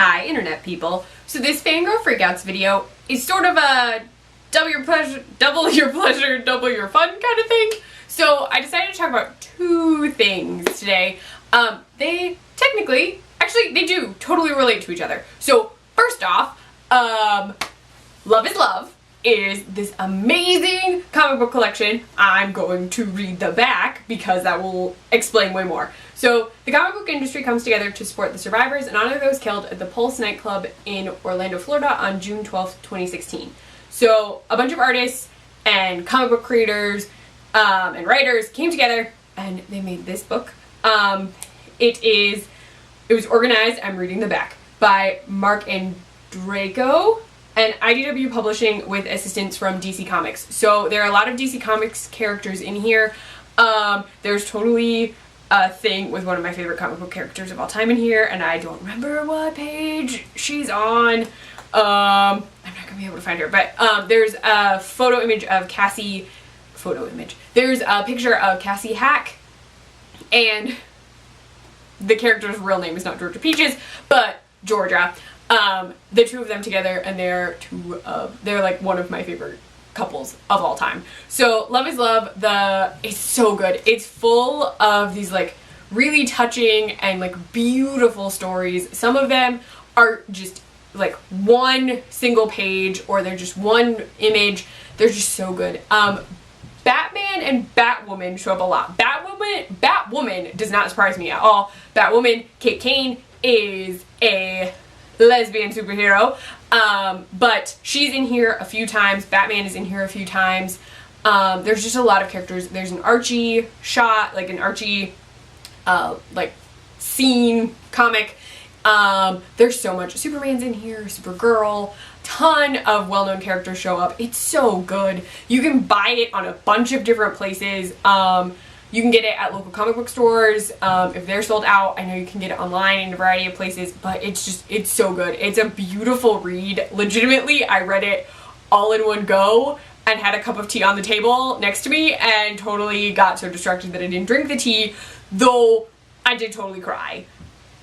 Hi, internet people. So this Fangirl Freakouts video is sort of a double your pleasure, double your fun kind of thing. So I decided to talk about two things today. They technically, actually they do totally relate to each other. So first off, Love is Love is this amazing comic book collection. I'm going to read the back because that will explain way more. So the comic book industry comes together to support the survivors and honor those killed at the Pulse nightclub in Orlando, Florida on June 12th, 2016. So a bunch of artists and comic book creators and writers came together and they made this book. It was organized, I'm reading the back, by Mark and Draco and IDW Publishing with assistance from DC Comics. So there are a lot of DC Comics characters in here. There's totally a thing with one of my favorite comic book characters of all time in here, and I don't remember what page she's on. I'm not gonna be able to find her, but there's a photo image of Carsie. There's a picture of Carsie Hack, and the character's real name is not Georgia Peaches, but Georgia. The two of them together, and they're like one of my favorite couples of all time. So Love is Love, it's so good. It's full of these like really touching and like beautiful stories. Some of them are just like one single page, or they're just one image. They're just so good. Batman and Batwoman show up a lot. Batwoman does not surprise me at all. Batwoman, Kate Kane, is a lesbian superhero, but she's in here a few times. Batman is in here a few times. There's just a lot of characters. There's an Archie shot, like an Archie like scene comic. There's so much. Superman's in here, Supergirl, ton of well-known characters show up. It's so good. You can buy it on a bunch of different places. You can get it at local comic book stores. If they're sold out, I know you can get it online in a variety of places, but it's so good. It's a beautiful read. Legitimately, I read it all in one go and had a cup of tea on the table next to me and totally got so distracted that I didn't drink the tea, though I did totally cry.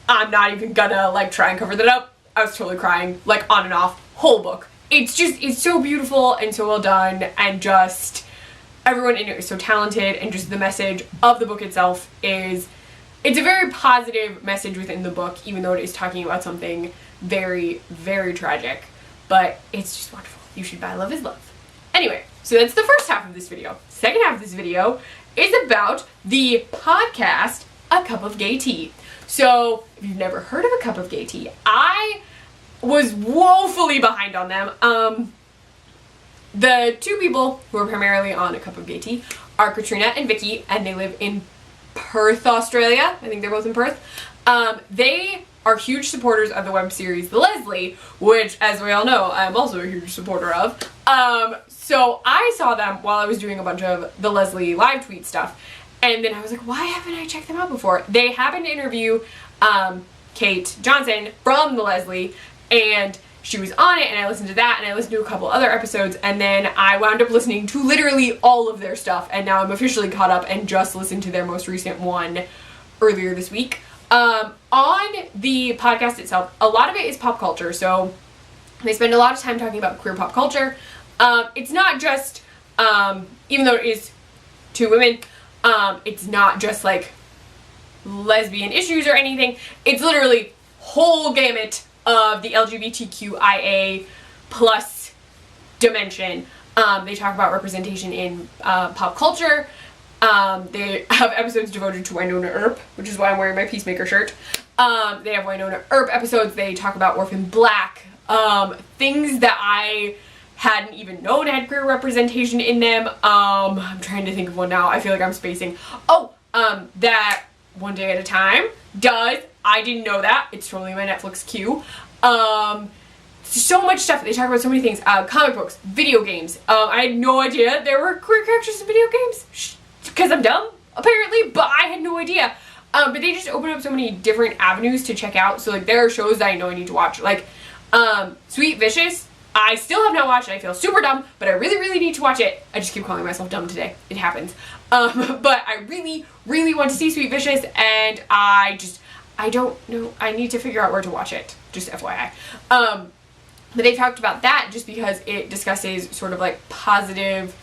I'm not even gonna like try and cover that up. I was totally crying, like on and off, whole book. It's so beautiful and so well done, and just everyone in it is so talented, and just the message of the book itself it's a very positive message within the book, even though it is talking about something very, very tragic. But it's just wonderful. You should buy Love is Love. Anyway, so that's the first half of this video. Second half of this video is about the podcast A Cup of Gay Tea. So if you've never heard of A Cup of Gay Tea, I was woefully behind on them. The two people who are primarily on A Cup of Gay Tea are Katrina and Vicky, and they live in Perth, Australia. I think they're both in Perth. They are huge supporters of the web series The Leslie, which, as we all know, I'm also a huge supporter of. So I saw them while I was doing a bunch of The Leslie live tweet stuff, and then I was like, why haven't I checked them out before? They happened to interview Kate Johnson from The Leslie, and she was on it, and I listened to that, and I listened to a couple other episodes, and then I wound up listening to literally all of their stuff, and now I'm officially caught up and just listened to their most recent one earlier this week. On the podcast itself, a lot of it is pop culture, so they spend a lot of time talking about queer pop culture. It's not just, even though it is two women, it's not just like lesbian issues or anything. It's literally whole gamut of the LGBTQIA plus dimension. They talk about representation in pop culture. They have episodes devoted to Winona Earp, which is why I'm wearing my Peacemaker shirt. They have Winona Earp episodes. They talk about Orphan Black, things that I hadn't even known had queer representation in them. I'm trying to think of one now. I feel like I'm spacing. That One Day at a Time does. I didn't know that. It's totally my Netflix queue. So much stuff. They talk about so many things. Comic books, video games. I had no idea there were queer characters in video games. Because I'm dumb, apparently, but I had no idea. But they just open up so many different avenues to check out. So, like, there are shows that I know I need to watch. Like, Sweet Vicious, I still have not watched it. I feel super dumb, but I really, really need to watch it. I just keep calling myself dumb today. It happens. But I really, really want to see Sweet Vicious, and I don't know. I need to figure out where to watch it. just FYI. But they talked about that just because it discusses sort of like positive,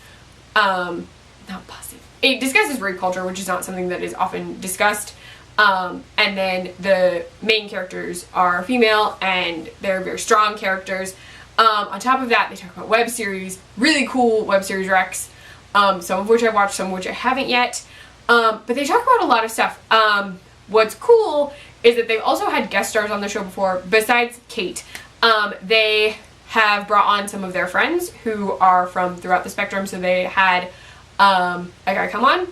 not positive, it discusses rape culture, which is not something that is often discussed. And then the main characters are female and they're very strong characters. On top of that, they talk about web series, really cool web series recs, some of which I watched, some of which I haven't yet. But they talk about a lot of stuff. What's cool is that they've also had guest stars on the show before, besides Kate. They have brought on some of their friends who are from throughout the spectrum. So they had a guy come on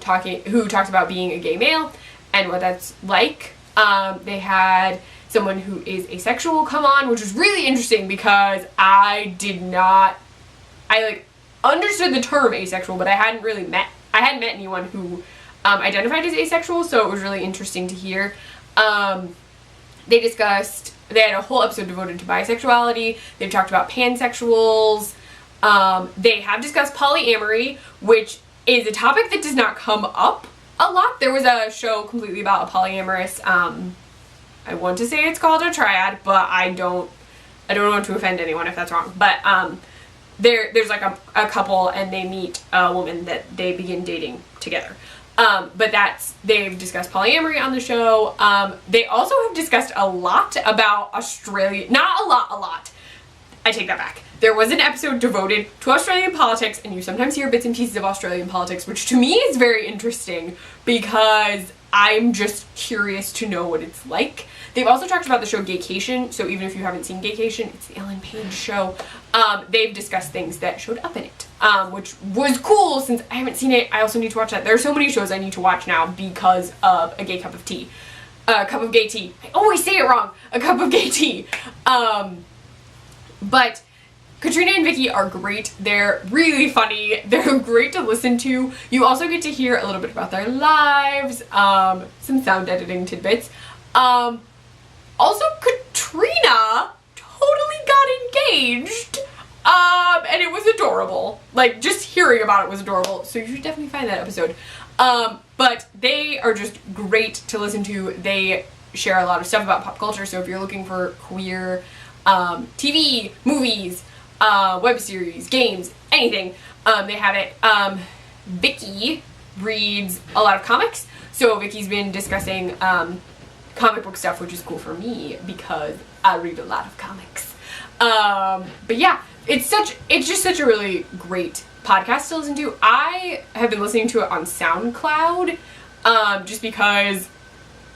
who talked about being a gay male and what that's like. They had someone who is asexual come on, which was really interesting because I understood the term asexual, but I hadn't met anyone who identified as asexual, so it was really interesting to hear. They had a whole episode devoted to bisexuality. They've talked about pansexuals. They have discussed polyamory, which is a topic that does not come up a lot. There was a show completely about a polyamorous, I want to say it's called a triad, but I don't want to offend anyone if that's wrong. But there's like a couple and they meet a woman that they begin dating together. But they've discussed polyamory on the show. They also have discussed a lot about Australia. Not a lot. I take that back. There was an episode devoted to Australian politics, and you sometimes hear bits and pieces of Australian politics, which to me is very interesting because I'm just curious to know what it's like. They've also talked about the show Gaycation, so even if you haven't seen Gaycation, it's the Ellen Page show. They've discussed things that showed up in it, which was cool since I haven't seen it. I also need to watch that. There are so many shows I need to watch now because of A Gay Cup of Tea. A cup of gay tea. I always say it wrong. A cup of gay tea. But Katrina and Vicky are great. They're really funny. They're great to listen to. You also get to hear a little bit about their lives, some sound editing tidbits. Also, Katrina totally got engaged, and it was adorable. Like, just hearing about it was adorable, so you should definitely find that episode. But they are just great to listen to. They share a lot of stuff about pop culture, so if you're looking for queer TV, movies, web series, games, anything, they have it. Vicky reads a lot of comics, so Vicky's been discussing comic book stuff, which is cool for me because I read a lot of comics. But yeah, it's just such a really great podcast to listen to. I have been listening to it on SoundCloud, just because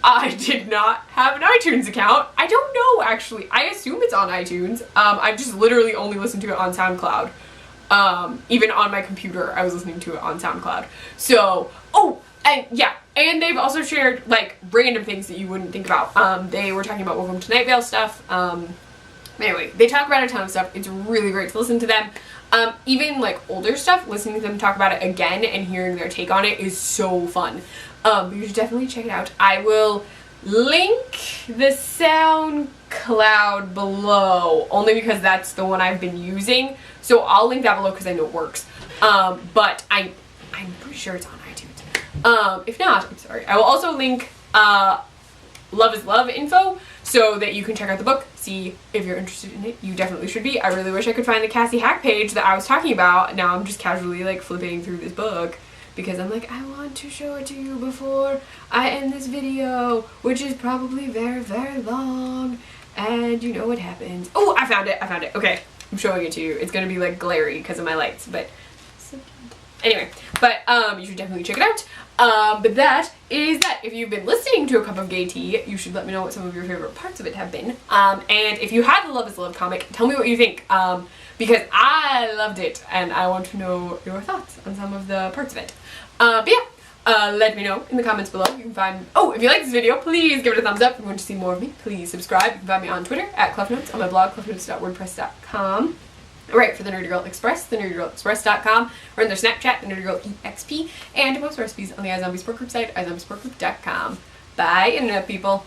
I did not have an iTunes account. I don't know, actually. I assume it's on iTunes. I've just literally only listened to it on SoundCloud. Even on my computer, I was listening to it on SoundCloud. So, and they've also shared, like, random things that you wouldn't think about. They were talking about Welcome to Night Vale stuff. Anyway, they talk about a ton of stuff. It's really great to listen to them. Even, like, older stuff, listening to them talk about it again and hearing their take on it is so fun. You should definitely check it out. I will link the SoundCloud below, only because that's the one I've been using. So I'll link that below because I know it works. But I'm pretty sure it's on iTunes. If not, I'm sorry. I will also link Love is Love info so that you can check out the book, see if you're interested in it. You definitely should be. I really wish I could find the Cassie Hack page that I was talking about. Now I'm just casually, like, flipping through this book because I'm like, I want to show it to you before I end this video, which is probably very, very long. And you know what happens. Oh, I found it. Okay, I'm showing it to you. It's gonna be, like, glary because of my lights, but anyway, but you should definitely check it out. But that is that. If you've been listening to A Cup of Gay Tea, you should let me know what some of your favorite parts of it have been. And if you had the Love is Love comic, tell me what you think, because I loved it, and I want to know your thoughts on some of the parts of it. But yeah, let me know in the comments below. You can find, if you like this video, please give it a thumbs up. If you want to see more of me, please subscribe. You can find me on Twitter at CluffNotes, on my blog, cluffnotes.wordpress.com. Right, for the Nerdy Girl Express, thenerdygirlexpress.com, or in their Snapchat, the Nerdy Girl EXP, and to post recipes on the iZombie Support Group site, iZombieSupportGroup.com. Bye, Internet people.